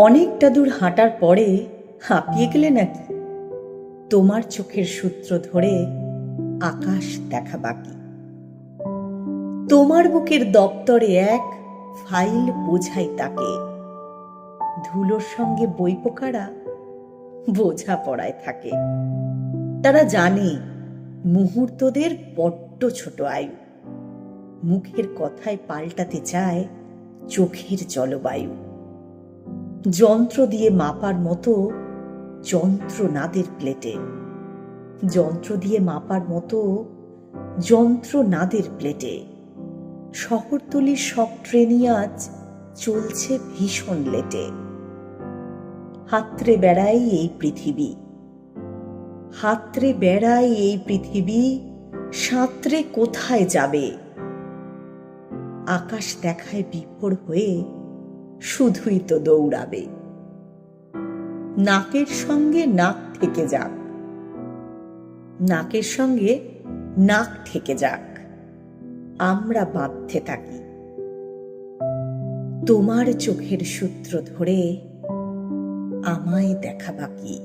অনেকটা দূর হাঁটার পরে হাঁপিয়ে গেলে নাকি? তোমার চোখের সূত্র ধরে আকাশ দেখা বাকি। তোমার বুকের দপ্তরে এক ফাইল বোঝাই তাকে, ধুলোর সঙ্গে বই পোকারা বোঝা পড়ায় থাকে। তারা জানে মুহূর্তদের বড্ড ছোট আয়ু, মুখের কথায় পাল্টাতে চায় চোখের জলবায়ু। যন্ত্র দিয়ে মাপার মতো যন্ত্রনাদের প্লেটে, যন্ত্র দিয়ে মাপার মতো যন্ত্রনাদের প্লেটে শহরতলির সব ট্রেনই আজ চলছে ভীষণ লেটে। হাতড়ে বেড়াই এই পৃথিবী, হাতড়ে বেড়াই এই পৃথিবী, সাঁতরে কোথায় যাবে? আকাশ দেখায় বিভোর হয়ে শুধুই তো দৌড়াবে। নাকের সঙ্গে নাক থেকে যাক, নাকের সঙ্গে নাক থেকে যাক, আমরা বাঁধতে থাকি। তোমার চোখের সূত্র ধরে আমায় দেখা বাকি।